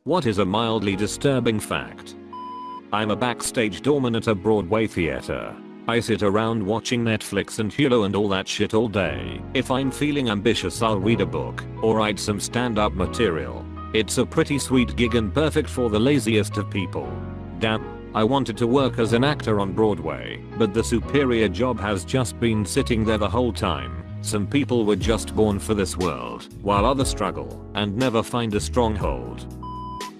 What is a mildly disturbing fact? I'm a backstage doorman at a Broadway theater. I sit around watching Netflix and Hulu and all that shit all day. If I'm feeling ambitious, I'll read a book or write some stand-up material. It's a pretty sweet gig and perfect for the laziest of people. Damn, I wanted to work as an actor on Broadway, but the superior job has just been sitting there the whole time. Some people were just born for this world, while others struggle and never find a stronghold.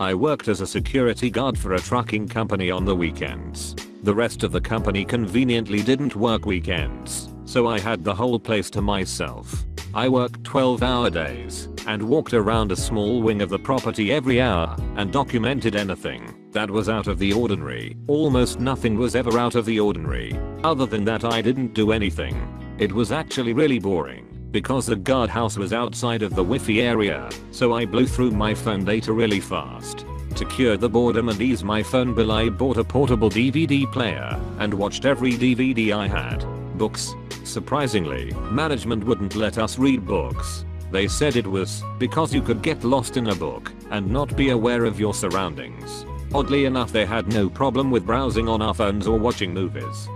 I worked as a security guard for a trucking company on the weekends. The rest of the company conveniently didn't work weekends, so I had the whole place to myself. I worked 12-hour days and walked around a small wing of the property every hour and documented anything that was out of the ordinary. Almost nothing was ever out of the ordinary. Other than that, I didn't do anything. It was actually really boring because the guardhouse was outside of the Wi-Fi area, so I blew through my phone data really fast. To cure the boredom and ease my phone bill, I bought a portable DVD player and watched every DVD I had. Books. Surprisingly, management wouldn't let us read books. They said it was because you could get lost in a book and not be aware of your surroundings. Oddly enough, they had no problem with browsing on our phones or watching movies.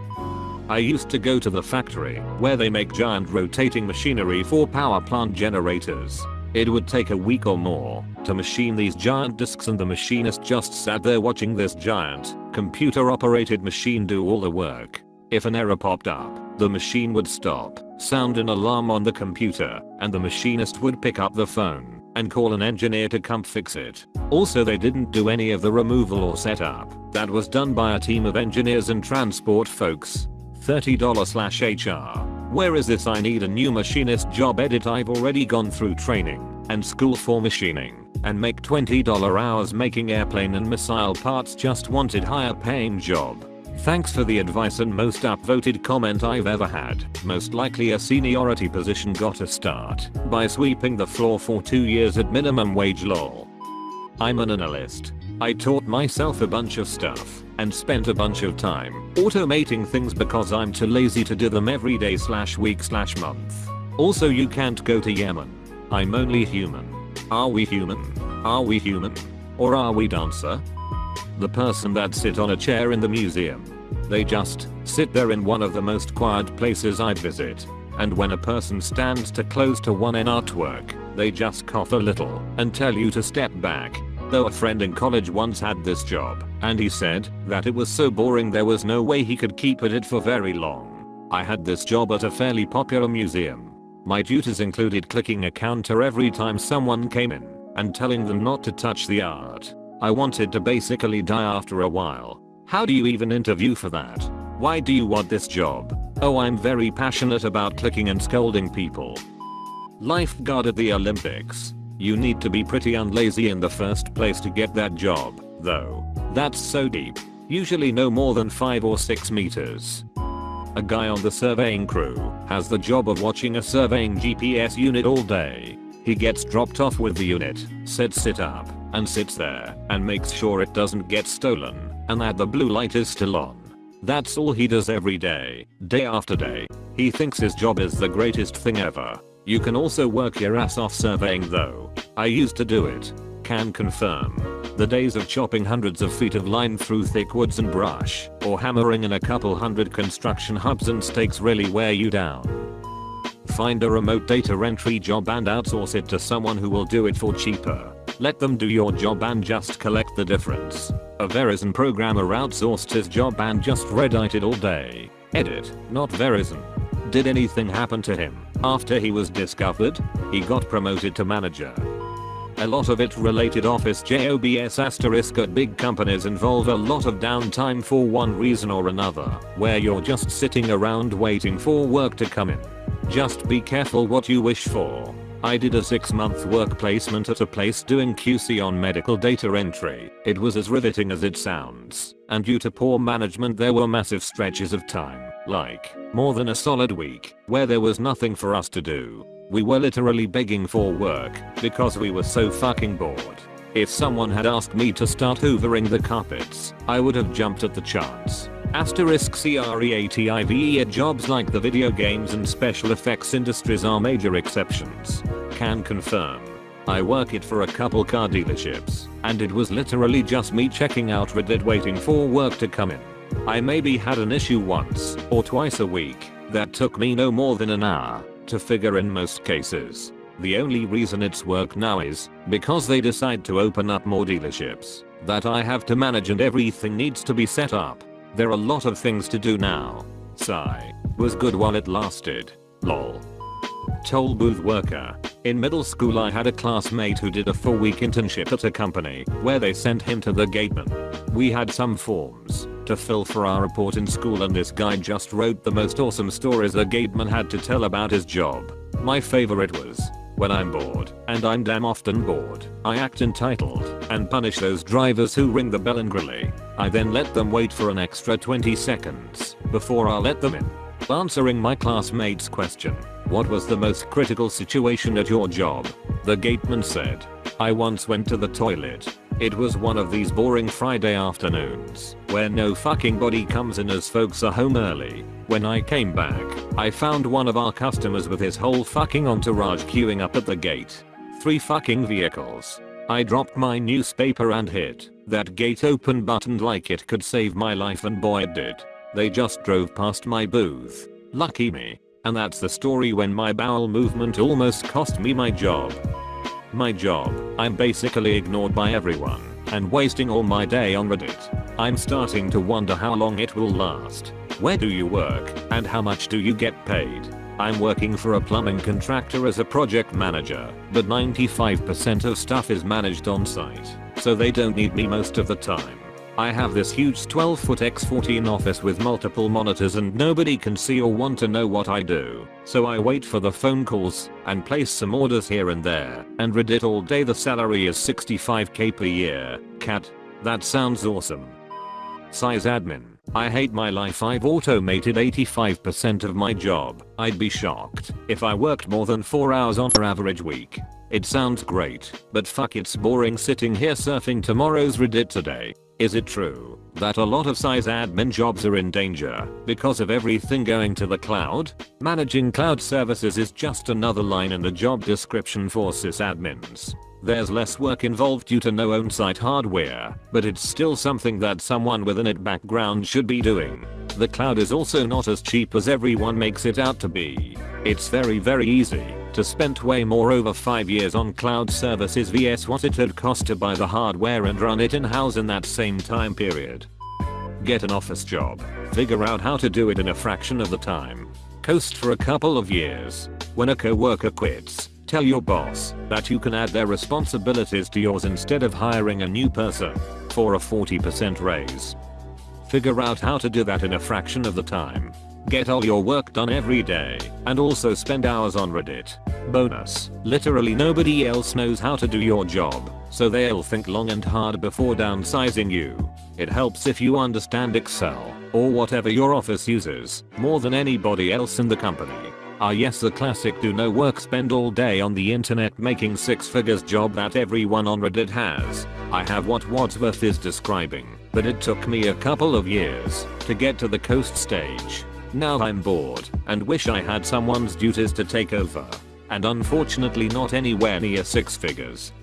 I used to go to the factory where they make giant rotating machinery for power plant generators. It would take a week or more to machine these giant discs, and the machinist just sat there watching this giant computer-operated machine do all the work. If an error popped up, the machine would stop, sound an alarm on the computer, and the machinist would pick up the phone and call an engineer to come fix it. Also, they didn't do any of the removal or setup. That was done by a team of engineers and transport folks. $30/HR. Where is this? I need a new machinist job. Edit. I've already gone through training and school for machining and make $20 hours making airplane and missile parts. Just wanted higher paying job. Thanks for the advice and most upvoted comment I've ever had. Most likely a seniority position. Got to start by sweeping the floor for 2 years at minimum wage. Lol. I'm an analyst. I taught myself a bunch of stuff and spent a bunch of time automating things because I'm too lazy to do them every day/week/month. Also, you can't go to Yemen. I'm only human. Are we human? Are we human? Or are we dancer? The person that sit on a chair in the museum. They just sit there in one of the most quiet places I'd visit. And when a person stands too close to one in artwork, they just cough a little and tell you to step back. Though a friend in college once had this job, and he said that it was so boring there was no way he could keep at it for very long. I had this job at a fairly popular museum. My duties included clicking a counter every time someone came in and telling them not to touch the art. I wanted to basically die after a while. How do you even interview for that? Why do you want this job? Oh, I'm very passionate about clicking and scolding people. Lifeguard at the Olympics. You need to be pretty unlazy in the first place to get that job, though. That's so deep. Usually no more than 5 or 6 meters. A guy on the surveying crew has the job of watching a surveying GPS unit all day. He gets dropped off with the unit, sets it up, and sits there and makes sure it doesn't get stolen and that the blue light is still on. That's all he does every day, day after day. He thinks his job is the greatest thing ever. You can also work your ass off surveying though. I used to do it. Can confirm. The days of chopping hundreds of feet of line through thick woods and brush, or hammering in a couple hundred construction hubs and stakes really wear you down. Find a remote data entry job and outsource it to someone who will do it for cheaper. Let them do your job and just collect the difference. A Verizon programmer outsourced his job and just Reddited all day. Edit, not Verizon. Did anything happen to him after he was discovered? He got promoted to manager. A lot of it related office jobs asterisk at big companies involve a lot of downtime for one reason or another, where you're just sitting around waiting for work to come in. Just be careful what you wish for. I did a 6-month work placement at a place doing QC on medical data entry. It was as riveting as it sounds, and due to poor management there were massive stretches of time, like more than a solid week, where there was nothing for us to do. We were literally begging for work because we were so fucking bored. If someone had asked me to start hoovering the carpets, I would have jumped at the chance. *creative at jobs like the video games and special effects industries are major exceptions. Can confirm. I work it for a couple car dealerships, and it was literally just me checking out Reddit waiting for work to come in. I maybe had an issue once or twice a week that took me no more than an hour to figure in most cases. The only reason it's work now is because they decide to open up more dealerships that I have to manage and everything needs to be set up. There are a lot of things to do now. Sigh. Was good while it lasted. Lol. Toll booth worker. In middle school I had a classmate who did a 4-week internship at a company where they sent him to the gateman. We had some forms to fill for our report in school and this guy just wrote the most awesome stories the gateman had to tell about his job. My favorite was, when I'm bored, and I'm damn often bored, I act entitled and punish those drivers who ring the bell angrily. I then let them wait for an extra 20 seconds before I let them in. Answering my classmate's question, what was the most critical situation at your job? The gateman said, I once went to the toilet. It was one of these boring Friday afternoons where no fucking body comes in as folks are home early. When I came back, I found one of our customers with his whole fucking entourage queuing up at the gate. 3 fucking vehicles. I dropped my newspaper and hit that gate open button like it could save my life and boy it did. They just drove past my booth. Lucky me. And that's the story when my bowel movement almost cost me my job. My job, I'm basically ignored by everyone and wasting all my day on Reddit. I'm starting to wonder how long it will last. Where do you work and how much do you get paid? I'm working for a plumbing contractor as a project manager, but 95% of stuff is managed on site, so they don't need me most of the time. I have this huge 12-foot x14 office with multiple monitors and nobody can see or want to know what I do, so I wait for the phone calls and place some orders here and there, and Reddit all day. The salary is 65k per year. Cat. That sounds awesome. Sysadmin. I hate my life. I've automated 85% of my job. I'd be shocked if I worked more than 4 hours on an average week. It sounds great, but fuck, it's boring sitting here surfing tomorrow's Reddit today. Is it true that a lot of sysadmin jobs are in danger because of everything going to the cloud? Managing cloud services is just another line in the job description for sysadmins. There's less work involved due to no on-site hardware, but it's still something that someone with a net background should be doing. The cloud is also not as cheap as everyone makes it out to be. It's very easy to spend way more over 5 years on cloud services vs what it had cost to buy the hardware and run it in-house in that same time period. Get an office job. Figure out how to do it in a fraction of the time. Coast for a couple of years. When a coworker quits, tell your boss that you can add their responsibilities to yours instead of hiring a new person for a 40% raise. Figure out how to do that in a fraction of the time. Get all your work done every day and also spend hours on Reddit. Bonus. Literally nobody else knows how to do your job, so they'll think long and hard before downsizing you. It helps if you understand Excel or whatever your office uses more than anybody else in the company. Ah yes, the classic do no work, spend all day on the internet making 6 figures job that everyone on Reddit has. I have what Wadsworth is describing, but it took me a couple of years to get to the coast stage. Now I'm bored and wish I had someone's duties to take over, and unfortunately not anywhere near 6 figures.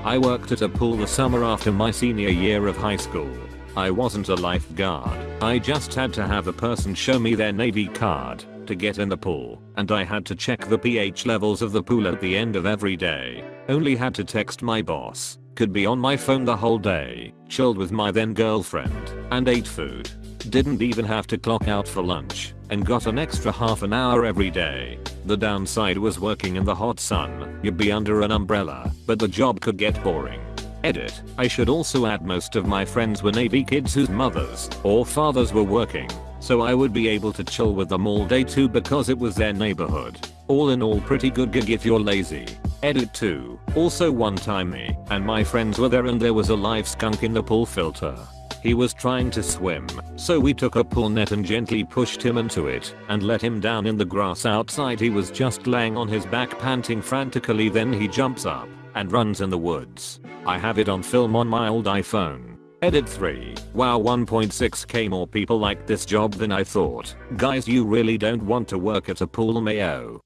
I worked at a pool the summer after my senior year of high school. I wasn't a lifeguard, I just had to have a person show me their Navy card to get in the pool, and I had to check the pH levels of the pool at the end of every day. Only had to text my boss, could be on my phone the whole day, chilled with my then girlfriend, and ate food. Didn't even have to clock out for lunch, and got an extra half an hour every day. The downside was working in the hot sun. You'd be under an umbrella, but the job could get boring. Edit. I should also add most of my friends were Navy kids whose mothers or fathers were working, so I would be able to chill with them all day too because it was their neighborhood. All in all, pretty good gig if you're lazy. Edit 2. Also one time me and my friends were there and there was a live skunk in the pool filter. He was trying to swim, so we took a pool net and gently pushed him into it and let him down in the grass outside. He was just laying on his back panting frantically, then he jumps up and runs in the woods. I have it on film on my old iPhone. Edit 3. Wow, 1.6k more people like this job than I thought. Guys, you really don't want to work at a pool, mayo.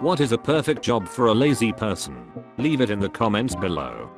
What is a perfect job for a lazy person? Leave it in the comments below.